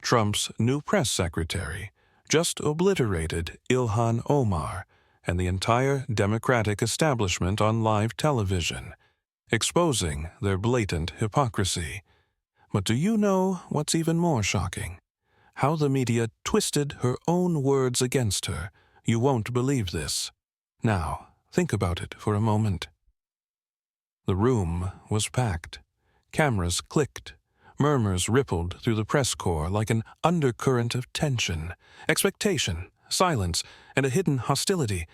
Trump's new press secretary just obliterated Ilhan Omar and the entire Democratic establishment on live television, exposing their blatant hypocrisy. But do you know what's even more shocking? How the media twisted her own words against her. You won't believe this. Now, think about it for a moment. The room was packed. Cameras clicked. Murmurs rippled through the press corps like an undercurrent of tension, expectation, silence, and a hidden hostility.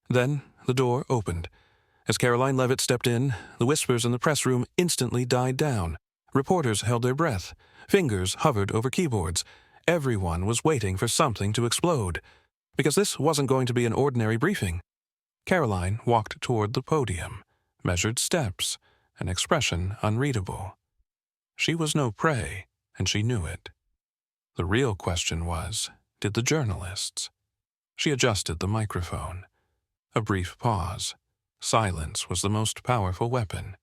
Then the door opened. As Karoline Leavitt stepped in, the whispers in the press room instantly died down. Reporters held their breath. Fingers hovered over keyboards. Everyone was waiting for something to explode, because this wasn't going to be an ordinary briefing. Karoline walked toward the podium, measured steps, an expression unreadable. She was no prey, and she knew it. The real question was, did the journalists? She adjusted the microphone. A brief pause. Silence was the most powerful weapon.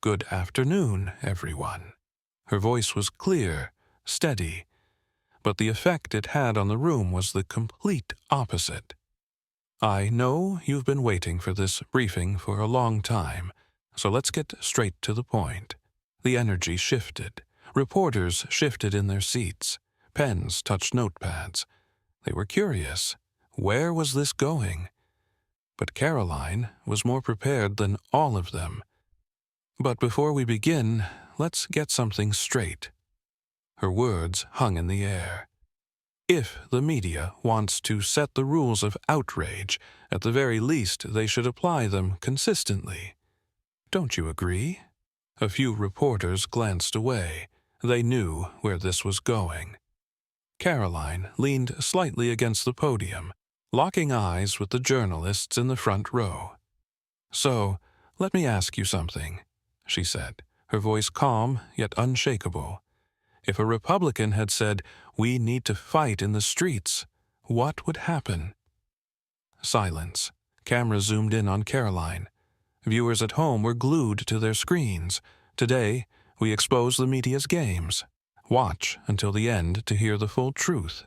"Good afternoon, everyone." Her voice was clear, steady, but the effect it had on the room was the complete opposite. "I know you've been waiting for this briefing for a long time, so let's get straight to the point." The energy shifted. Reporters shifted in their seats. Pens touched notepads. They were curious. Where was this going? But Karoline was more prepared than all of them. "But before we begin, let's get something straight." Her words hung in the air. If the media wants to set the rules of outrage, at the very least they should apply them consistently. Don't you agree? A few reporters glanced away. They knew where this was going. Karoline leaned slightly against the podium, locking eyes with the journalists in the front row. "So, let me ask you something," she said, her voice calm yet unshakable. "If a Republican had said, 'We need to fight in the streets,' what would happen?" Silence. Camera zoomed in on Karoline. Viewers at home were glued to their screens. Today, we expose the media's games. Watch until the end to hear the full truth.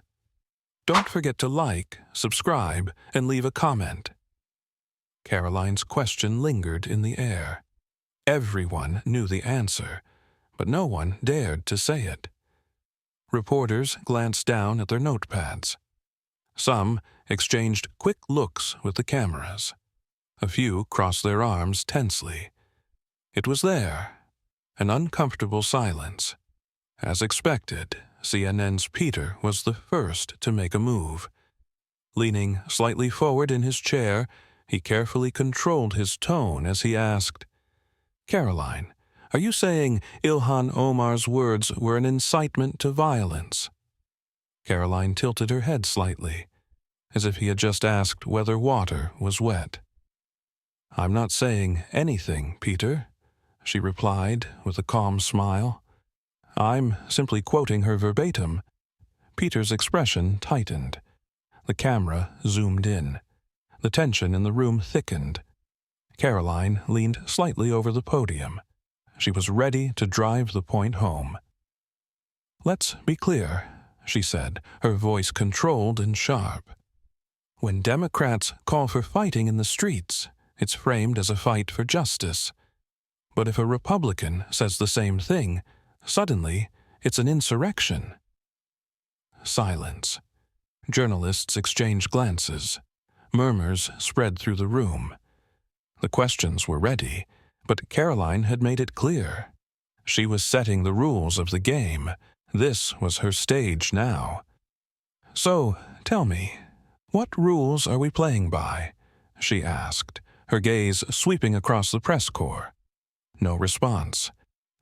Don't forget to like, subscribe, and leave a comment. Karoline's question lingered in the air. Everyone knew the answer, but no one dared to say it. Reporters glanced down at their notepads. Some exchanged quick looks with the cameras. A few crossed their arms tensely. It was there, an uncomfortable silence. As expected, CNN's Peter was the first to make a move. Leaning slightly forward in his chair, he carefully controlled his tone as he asked, "Karoline, are you saying Ilhan Omar's words were an incitement to violence?" Karoline tilted her head slightly, as if he had just asked whether water was wet. "I'm not saying anything, Peter," she replied with a calm smile. "I'm simply quoting her verbatim." Peter's expression tightened. The camera zoomed in. The tension in the room thickened. Karoline leaned slightly over the podium. She was ready to drive the point home. "Let's be clear," she said, her voice controlled and sharp. "When Democrats call for fighting in the streets, it's framed as a fight for justice. But if a Republican says the same thing, suddenly it's an insurrection." Silence. Journalists exchanged glances. Murmurs spread through the room. The questions were ready, but Karoline had made it clear. She was setting the rules of the game. This was her stage now. "So, tell me, what rules are we playing by?" she asked, her gaze sweeping across the press corps. No response.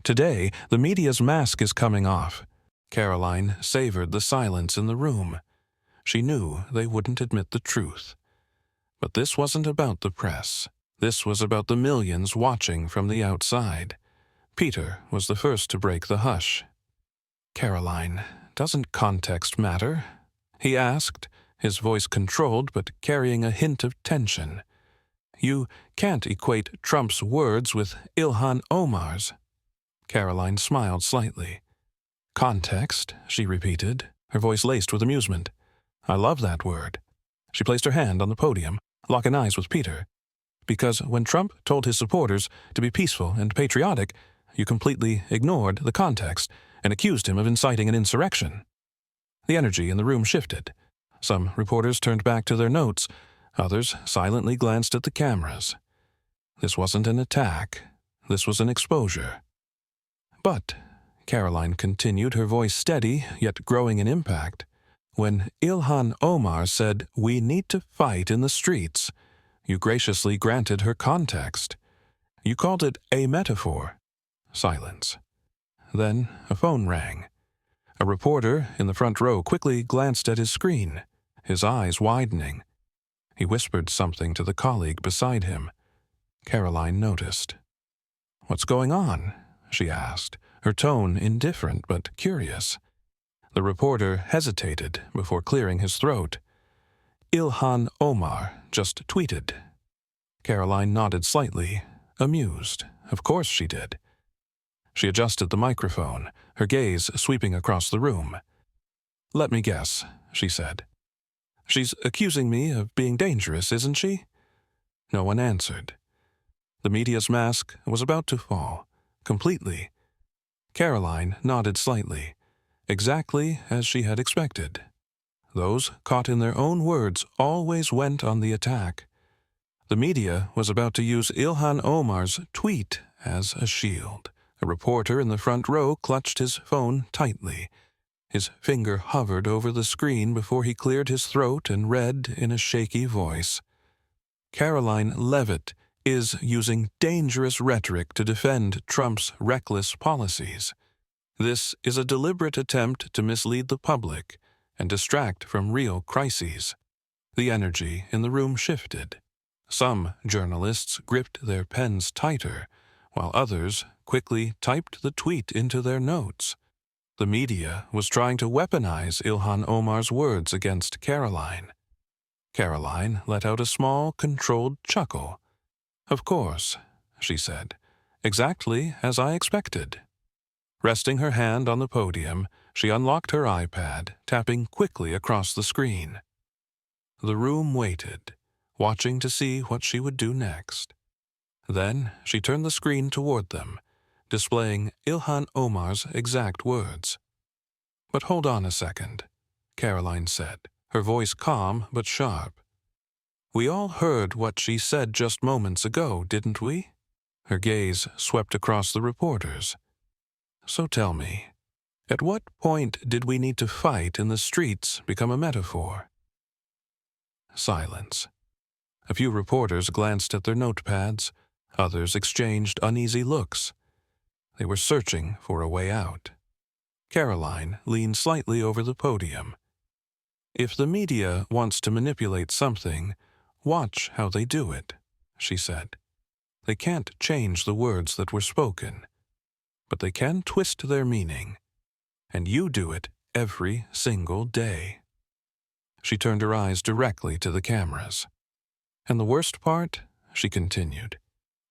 Today, the media's mask is coming off. Karoline savored the silence in the room. She knew they wouldn't admit the truth. But this wasn't about the press. This was about the millions watching from the outside. Peter was the first to break the hush. "Karoline, doesn't context matter?" he asked, his voice controlled but carrying a hint of tension. "You can't equate Trump's words with Ilhan Omar's." Karoline smiled slightly. Context, she repeated, her voice laced with amusement. I love that word. She placed her hand on the podium, locking eyes with Peter. Because when Trump told his supporters to be peaceful and patriotic, you completely ignored the context and accused him of inciting an insurrection. The energy in the room shifted. Some reporters turned back to their notes. Others silently glanced at the cameras. This wasn't an attack. This was an exposure. But, Karoline continued, her voice steady, yet growing in impact, when Ilhan Omar said, "We need to fight in the streets," you graciously granted her context. You called it a metaphor. Silence. Then a phone rang. A reporter in the front row quickly glanced at his screen, his eyes widening. He whispered something to the colleague beside him. Karoline noticed. "What's going on?" she asked, her tone indifferent but curious. The reporter hesitated before clearing his throat. Ilhan Omar just tweeted. Karoline nodded slightly, amused. Of course she did. She adjusted the microphone, her gaze sweeping across the room. "Let me guess," she said. "She's accusing me of being dangerous, isn't she?" No one answered. The media's mask was about to fall, completely. Karoline nodded slightly, exactly as she had expected. Those caught in their own words always went on the attack. The media was about to use Ilhan Omar's tweet as a shield. A reporter in the front row clutched his phone tightly. His finger hovered over the screen before he cleared his throat and read in a shaky voice. Karoline Leavitt is using dangerous rhetoric to defend Trump's reckless policies. This is a deliberate attempt to mislead the public and distract from real crises. The energy in the room shifted. Some journalists gripped their pens tighter, while others quickly typed the tweet into their notes. The media was trying to weaponize Ilhan Omar's words against Karoline. Karoline let out a small, controlled chuckle. "Of course," she said, "exactly as I expected." Resting her hand on the podium, she unlocked her iPad, tapping quickly across the screen. The room waited, watching to see what she would do next. Then she turned the screen toward them, displaying Ilhan Omar's exact words. "But hold on a second," Karoline said, her voice calm but sharp. "We all heard what she said just moments ago, didn't we?" Her gaze swept across the reporters. "So tell me, at what point did we need to fight in the streets become a metaphor?" Silence. A few reporters glanced at their notepads. Others exchanged uneasy looks. They were searching for a way out. Karoline leaned slightly over the podium. "If the media wants to manipulate something, watch how they do it," she said. "They can't change the words that were spoken, but they can twist their meaning. And you do it every single day." She turned her eyes directly to the cameras. "And the worst part," she continued,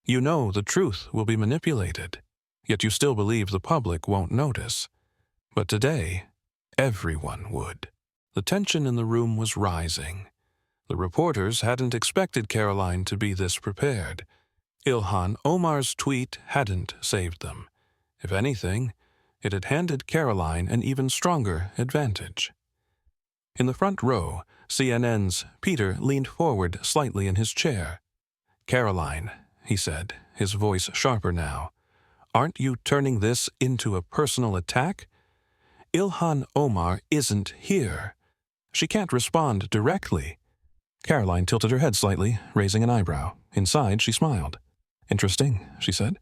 "you know the truth will be manipulated, yet you still believe the public won't notice. But today, everyone would." The tension in the room was rising. The reporters hadn't expected Karoline to be this prepared. Ilhan Omar's tweet hadn't saved them. If anything, it had handed Karoline an even stronger advantage. In the front row, CNN's Peter leaned forward slightly in his chair. "Karoline," he said, his voice sharper now, "aren't you turning this into a personal attack? Ilhan Omar isn't here. She can't respond directly." Karoline tilted her head slightly, raising an eyebrow. Inside, she smiled. "Interesting," she said,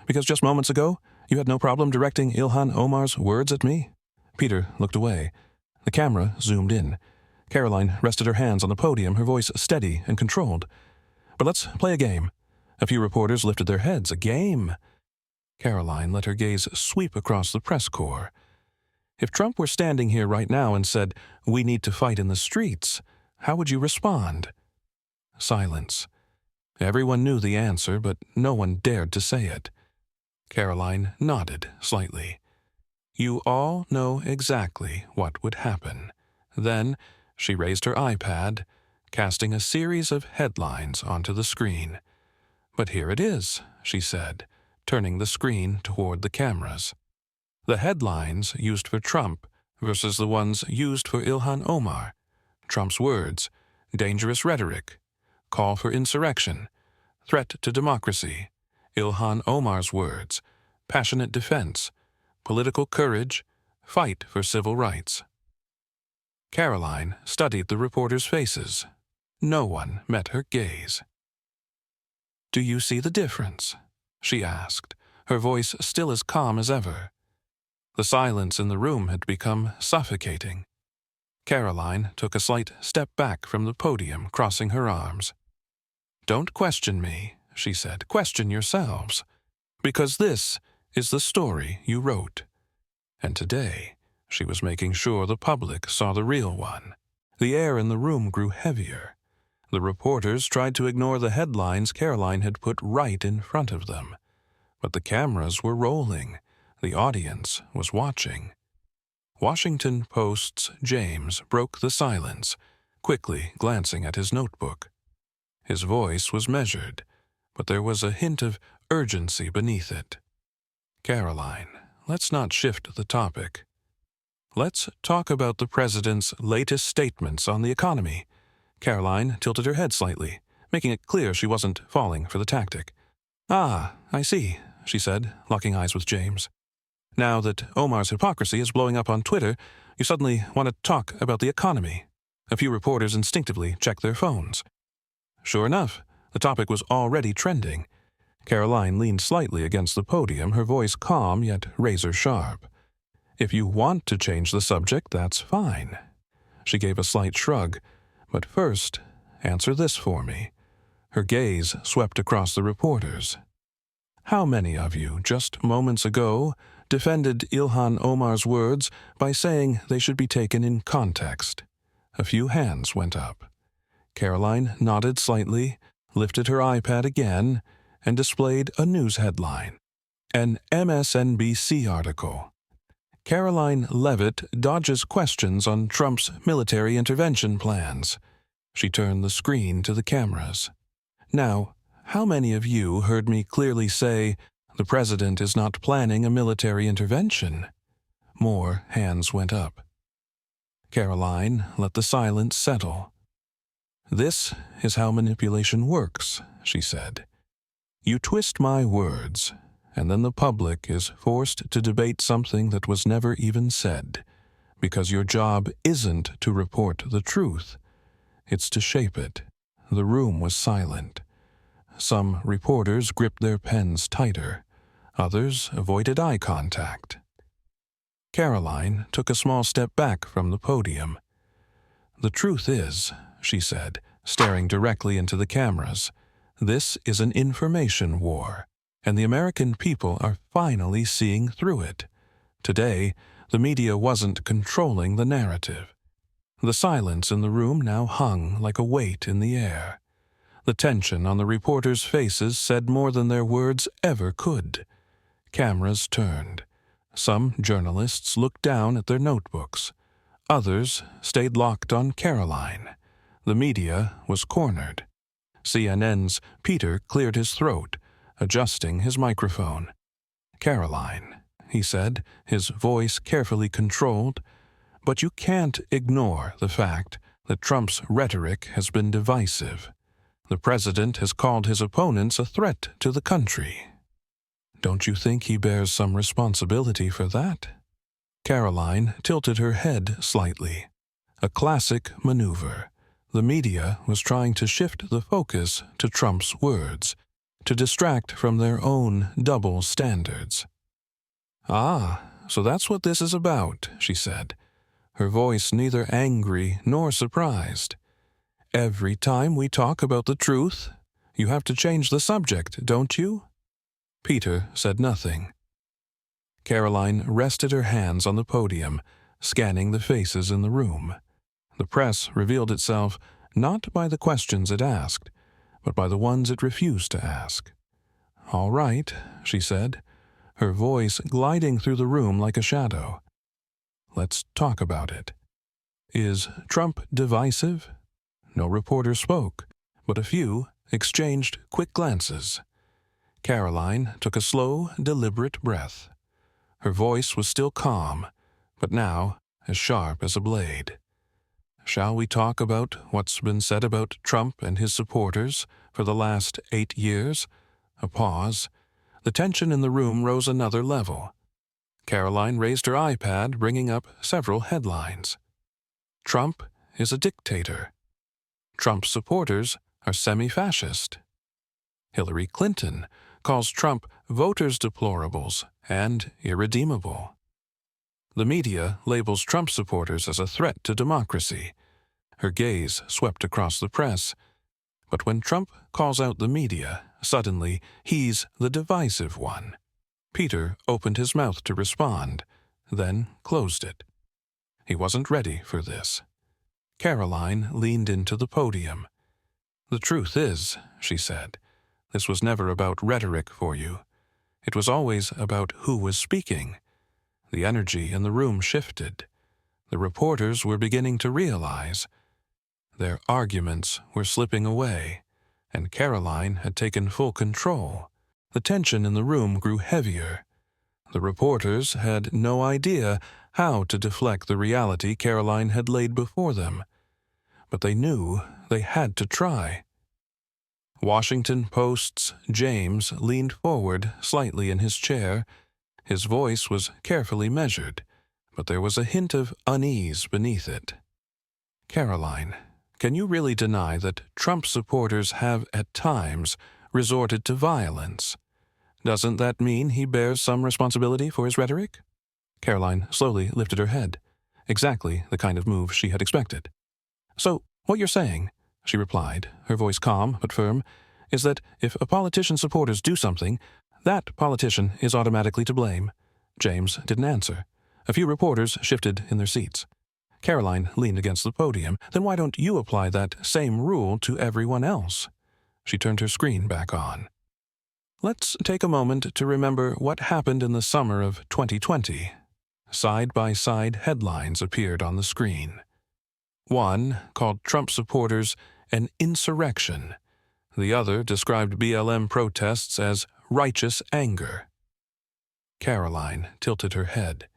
"because just moments ago, you had no problem directing Ilhan Omar's words at me." Peter looked away. The camera zoomed in. Karoline rested her hands on the podium, her voice steady and controlled. "But let's play a game." A few reporters lifted their heads. "A game?" Karoline let her gaze sweep across the press corps. "If Trump were standing here right now and said, 'We need to fight in the streets,' how would you respond?" Silence. Everyone knew the answer, but no one dared to say it. Karoline nodded slightly. You all know exactly what would happen. Then she raised her iPad, casting a series of headlines onto the screen. But here it is, she said, turning the screen toward the cameras. The headlines used for Trump versus the ones used for Ilhan Omar. Trump's words: dangerous rhetoric, call for insurrection, threat to democracy. Ilhan Omar's words: passionate defense, political courage, fight for civil rights. Karoline studied the reporters' faces. No one met her gaze. "Do you see the difference?" she asked, her voice still as calm as ever. The silence in the room had become suffocating. Karoline took a slight step back from the podium, crossing her arms. "Don't question me," she said. "Question yourselves. Because this is the story you wrote." And today, she was making sure the public saw the real one. The air in the room grew heavier. The reporters tried to ignore the headlines Karoline had put right in front of them. But the cameras were rolling. The audience was watching. Washington Post's James broke the silence, quickly glancing at his notebook. His voice was measured, but there was a hint of urgency beneath it. "Karoline, let's not shift the topic. Let's talk about the president's latest statements on the economy." Karoline tilted her head slightly, making it clear she wasn't falling for the tactic. "Ah, I see," she said, locking eyes with James. "Now that Omar's hypocrisy is blowing up on Twitter, you suddenly want to talk about the economy." A few reporters instinctively checked their phones. Sure enough, the topic was already trending. Karoline leaned slightly against the podium, her voice calm yet razor-sharp. "If you want to change the subject, that's fine." She gave a slight shrug. "But first, answer this for me." Her gaze swept across the reporters. "How many of you, just moments ago, defended Ilhan Omar's words by saying they should be taken in context?" A few hands went up. Karoline nodded slightly, lifted her iPad again, and displayed a news headline. An MSNBC article. "Karoline Leavitt dodges questions on Trump's military intervention plans." She turned the screen to the cameras. "Now, how many of you heard me clearly say the president is not planning a military intervention?" More hands went up. Karoline let the silence settle. "This is how manipulation works," she said. "You twist my words, and then the public is forced to debate something that was never even said, because your job isn't to report the truth. It's to shape it." The room was silent. Some reporters gripped their pens tighter. Others avoided eye contact. Karoline took a small step back from the podium. "The truth is," she said, staring directly into the cameras, "this is an information war, and the American people are finally seeing through it. Today, the media wasn't controlling the narrative." The silence in the room now hung like a weight in the air. The tension on the reporters' faces said more than their words ever could. Cameras turned. Some journalists looked down at their notebooks. Others stayed locked on Karoline. The media was cornered. CNN's Peter cleared his throat, adjusting his microphone. "Karoline," he said, his voice carefully controlled, "but you can't ignore the fact that Trump's rhetoric has been divisive. The president has called his opponents a threat to the country. Don't you think he bears some responsibility for that?" Karoline tilted her head slightly. A classic maneuver. The media was trying to shift the focus to Trump's words, to distract from their own double standards. "Ah, so that's what this is about," she said, her voice neither angry nor surprised. "Every time we talk about the truth, you have to change the subject, don't you?" Peter said nothing. Karoline rested her hands on the podium, scanning the faces in the room. The press revealed itself not by the questions it asked, but by the ones it refused to ask. "All right," she said. her voice gliding through the room like a shadow. "Let's talk about it. Is Trump divisive?" No reporter spoke, but a few exchanged quick glances. Karoline took a slow, deliberate breath. Her voice was still calm, but now as sharp as a blade. "Shall we talk about what's been said about Trump and his supporters for the last 8 years?" A pause. The tension in the room rose another level. Karoline raised her iPad, bringing up several headlines. "Trump is a dictator." "Trump supporters are semi-fascist." "Hillary Clinton calls Trump voters' deplorables and irredeemable." The media labels Trump supporters as a threat to democracy. Her gaze swept across the press. But when Trump calls out the media, suddenly he's the divisive one. Peter opened his mouth to respond, then closed it. He wasn't ready for this. Karoline leaned into the podium. "The truth is," she said, "this was never about rhetoric for you. It was always about who was speaking." The energy in the room shifted. The reporters were beginning to realize their arguments were slipping away, and Karoline had taken full control. The tension in the room grew heavier. The reporters had no idea how to deflect the reality Karoline had laid before them, but they knew they had to try. Washington Post's James leaned forward slightly in his chair. His voice was carefully measured, but there was a hint of unease beneath it. "Karoline, can you really deny that Trump supporters have, at times, resorted to violence? Doesn't that mean he bears some responsibility for his rhetoric?" Karoline slowly lifted her head, exactly the kind of move she had expected. "So, what you're saying," she replied, her voice calm but firm, "is that if a politician's supporters do something, that politician is automatically to blame." James didn't answer. A few reporters shifted in their seats. Karoline leaned against the podium. "Then why don't you apply that same rule to everyone else?" She turned her screen back on. "Let's take a moment to remember what happened in the summer of 2020. Side-by-side headlines appeared on the screen. One called Trump supporters an insurrection. The other described BLM protests as righteous anger. Karoline tilted her head.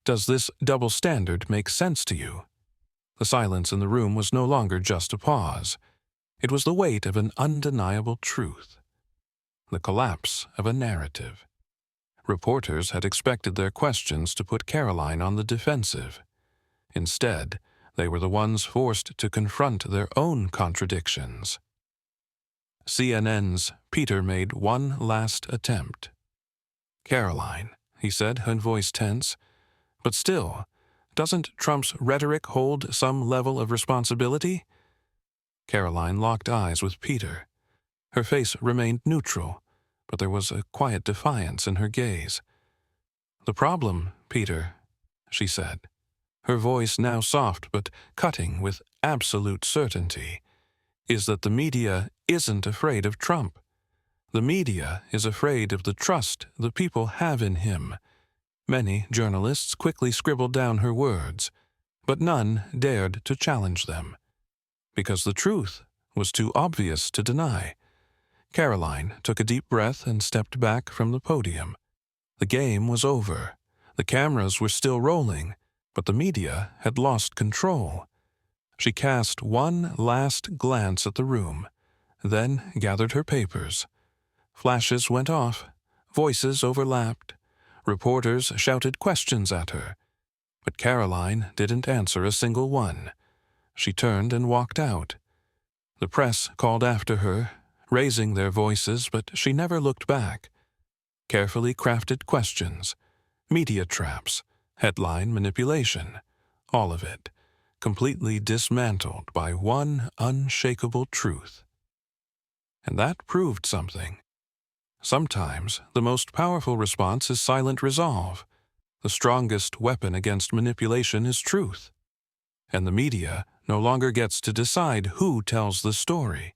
"Does this double standard make sense to you?" The silence in the room was no longer just a pause. It was the weight of an undeniable truth. The collapse of a narrative. Reporters had expected their questions to put Karoline on the defensive. Instead, they were the ones forced to confront their own contradictions. CNN's Peter made one last attempt. "Karoline," he said, her voice tense, "but still, doesn't Trump's rhetoric hold some level of responsibility?" Karoline locked eyes with Peter. Her face remained neutral, but there was a quiet defiance in her gaze. "The problem, Peter," she said, her voice now soft but cutting with absolute certainty, "is that the media isn't afraid of Trump. The media is afraid of the trust the people have in him." Many journalists quickly scribbled down her words, but none dared to challenge them, because the truth was too obvious to deny. Karoline took a deep breath and stepped back from the podium. The game was over. The cameras were still rolling, but the media had lost control. She cast one last glance at the room, then gathered her papers. Flashes went off, voices overlapped, reporters shouted questions at her. But Karoline didn't answer a single one. She turned and walked out. The press called after her, raising their voices, but she never looked back. Carefully crafted questions, media traps, headline manipulation, all of it, completely dismantled by one unshakable truth. And that proved something. Sometimes the most powerful response is silent resolve. The strongest weapon against manipulation is truth. And the media no longer gets to decide who tells the story.